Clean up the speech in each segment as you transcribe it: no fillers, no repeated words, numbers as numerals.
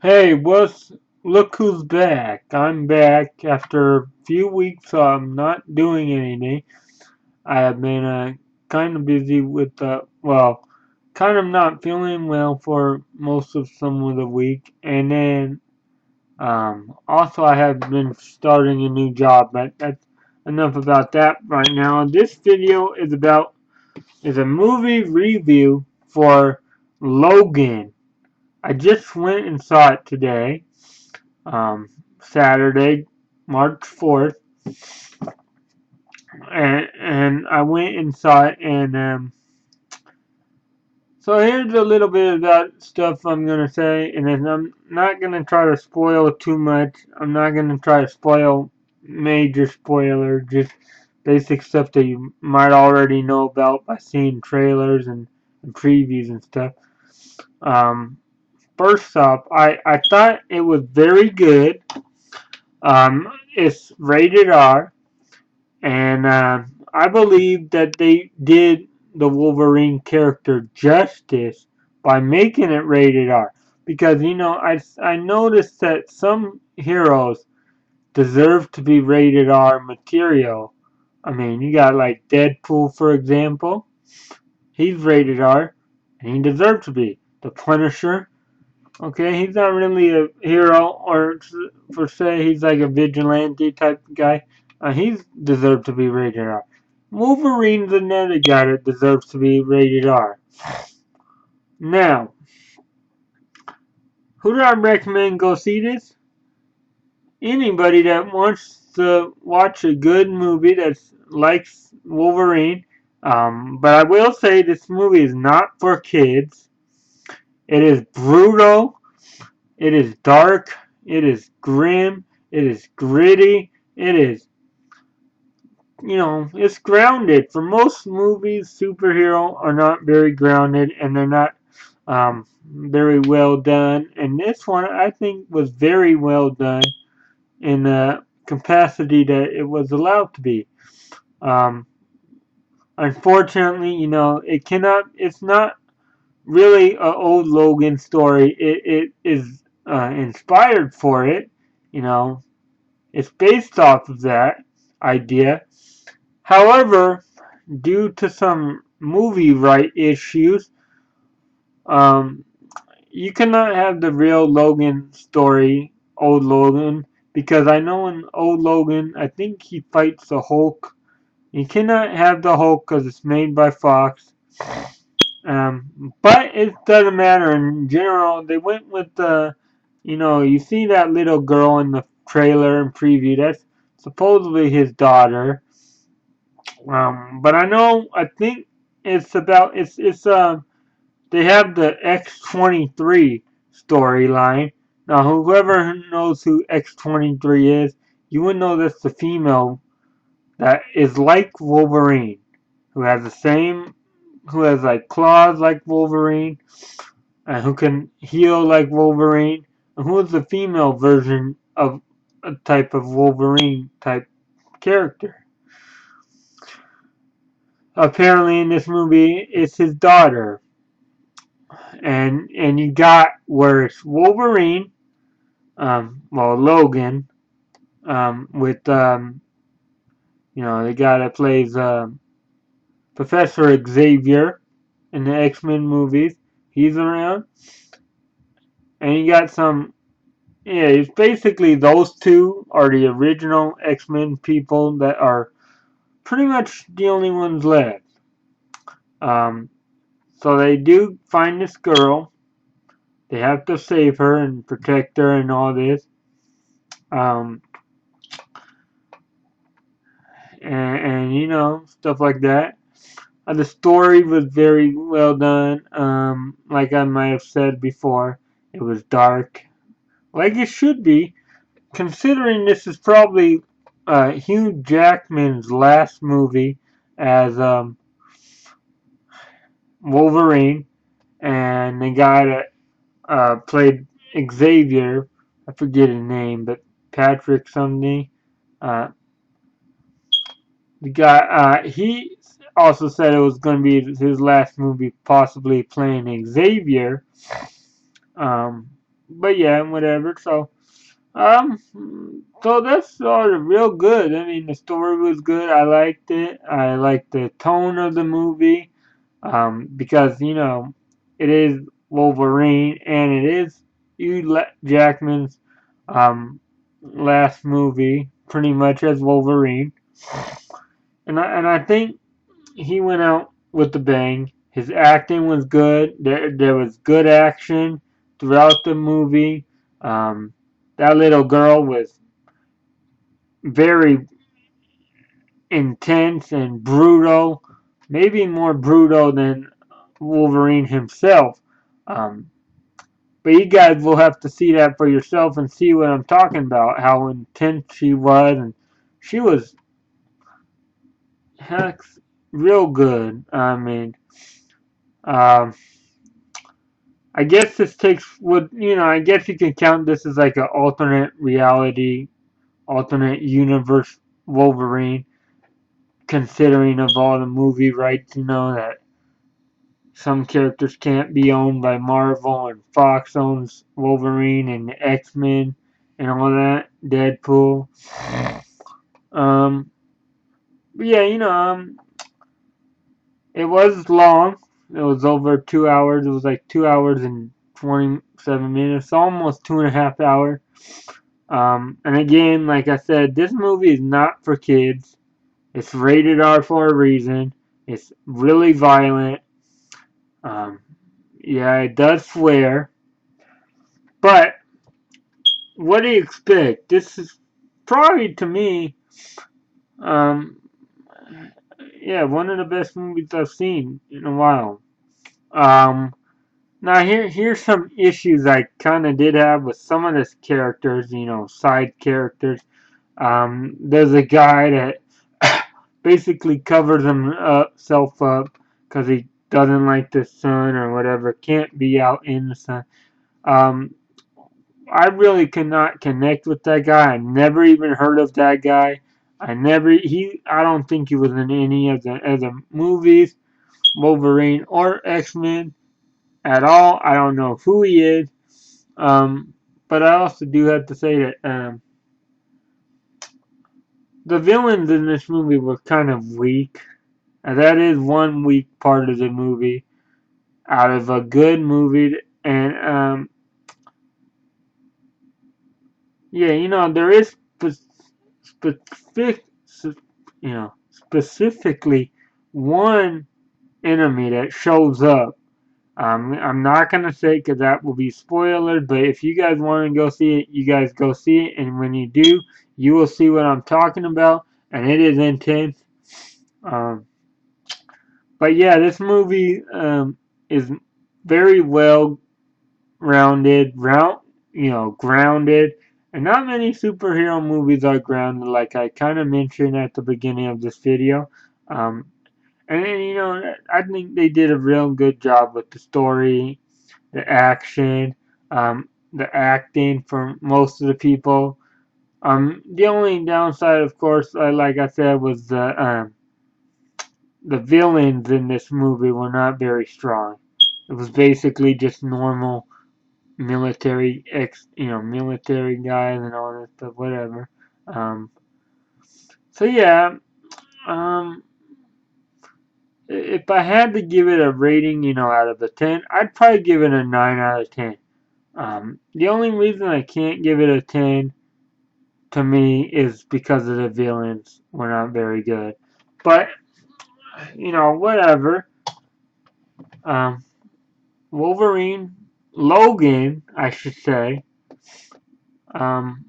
Hey, look who's back. I'm back after a few weeks not doing anything. I have been kind of busy with kind of not feeling well for most of some of the week, and then also I have been starting a new job, but that's enough about that right now. This video is a movie review for Logan. I just went and saw it today, um, Saturday, March 4th, and I went and saw it. And so here's a little bit about stuff I'm gonna say, and then I'm not gonna try to spoil too much. I'm not gonna try to spoil major spoiler, just basic stuff that you might already know about by seeing trailers and previews and stuff. Um, First off, I thought it was very good. It's rated R, and I believe that they did the Wolverine character justice by making it rated R. Because I noticed that some heroes deserve to be rated R material. I mean, you got like Deadpool, for example. He's rated R, and he deserves to be. The Punisher. Okay, he's not really a hero or per se. He's like a vigilante type guy. He's deserved to be rated R. Wolverine's another guy that deserves to be rated R. Now, who do I recommend go see this? Anybody that wants to watch a good movie that likes Wolverine. But I will say this movie is not for kids. It is brutal. It is dark. It is grim. It is gritty. It is, it's grounded. For most movies, superhero are not very grounded and they're not very well done. And this one, I think, was very well done in the capacity that it was allowed to be. Um, Unfortunately, it's not really an old Logan story. It is inspired for it, you know, it's based off of that idea. However, due to some movie right issues, um, you cannot have the real Logan story, old Logan, because I know in old Logan, I think he fights the Hulk. You cannot have the Hulk because it's made by Fox. But it doesn't matter. In general, they went with you see that little girl in the trailer and preview. That's supposedly his daughter. But I think they have the X-23 storyline. Now, whoever knows who X-23 is, you would know that's the female that is like Wolverine, who has who has like claws like Wolverine, and who can heal like Wolverine, and who is the female version of a type of Wolverine type character. Apparently, in this movie, it's his daughter, and you got where it's Wolverine, Logan, with the guy that plays Professor Xavier in the X-Men movies. He's around, and you got some. Yeah, it's basically those two are the original X-Men people that are pretty much the only ones left. Um, so they do find this girl. They have to save her and protect her and all this. Um, and stuff like that. The story was very well done. Like I might have said before, it was dark, like it should be, considering this is probably Hugh Jackman's last movie as Wolverine, and the guy that played Xavier, I forget his name, but Patrick something. Uh, the guy, he also said it was going to be his last movie, possibly playing Xavier. Um, but yeah, whatever. Um, so that's sort of real good. I mean, the story was good. I liked it. I liked the tone of the movie. Because it is Wolverine and it is Hugh Jackman's um last movie, pretty much as Wolverine. And I think he went out with the bang. His acting was good. There was good action throughout the movie. Um, that little girl was very intense and brutal, maybe more brutal than Wolverine himself. Um, but you guys will have to see that for yourself and see what I'm talking about, how intense she was. And she was, heck, real good. I mean, um, I guess this takes, I guess you can count this as like an alternate reality, alternate universe Wolverine, considering of all the movie rights, that some characters can't be owned by Marvel, and Fox owns Wolverine and X-Men and all that. Deadpool. Um, but yeah, it was long. It was over 2 hours. It was like 2 hours and 27 minutes, almost 2.5 hours. And again, like I said, this movie is not for kids. It's rated R for a reason. It's really violent. Um, yeah, it does swear. But what do you expect? This is probably to me, um, yeah, one of the best movies I've seen in a while. Um, Now here's some issues I kind of did have with some of the characters, side characters. There's a guy that basically covers himself up because he doesn't like the sun or whatever, can't be out in the sun. Um, I really cannot connect with that guy. I never even heard of that guy. I don't think he was in any of the other movies, Wolverine or X-Men at all. I don't know who he is. But I also do have to say that the villains in this movie were kind of weak. And that is one weak part of the movie out of a good movie. And yeah, there is specific, specifically one enemy that shows up. I'm not gonna say because that will be spoilers, but if you guys want to go see it, you guys go see it, and when you do, you will see what I'm talking about, and it is intense. Um, but yeah, this movie is very well rounded, grounded, and not many superhero movies are grounded, like I kind of mentioned at the beginning of this video. Um, and then, I think they did a real good job with the story, the action, the acting for most of the people. The only downside, of course, like I said, was the villains in this movie were not very strong. It was basically just normal military guys and all that stuff, whatever. Um, so yeah, um, if I had to give it a rating, out of a 10, I'd probably give it a 9 out of 10. The only reason I can't give it a 10 to me is because of the villains were not very good. But, whatever. Um, Wolverine, Logan, I should say. Um,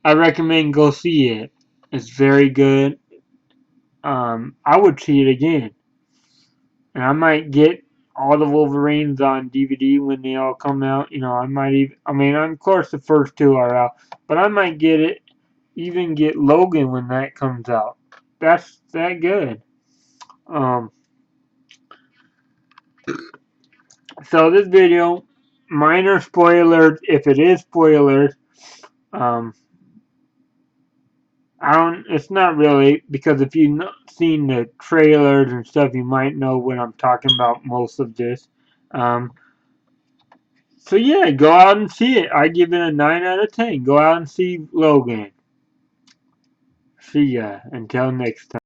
I recommend go see it. It's very good. I would see it again. And I might get all the Wolverines on DVD when they all come out. I might even, of course the first two are out, but I might even get Logan when that comes out. That's that good. Um, so this video, minor spoilers, if it is spoilers, um, I don't, it's not really, because if you've not seen the trailers and stuff, you might know what I'm talking about most of this. Um, so yeah, go out and see it. I give it a 9 out of 10. Go out and see Logan. See ya. Until next time.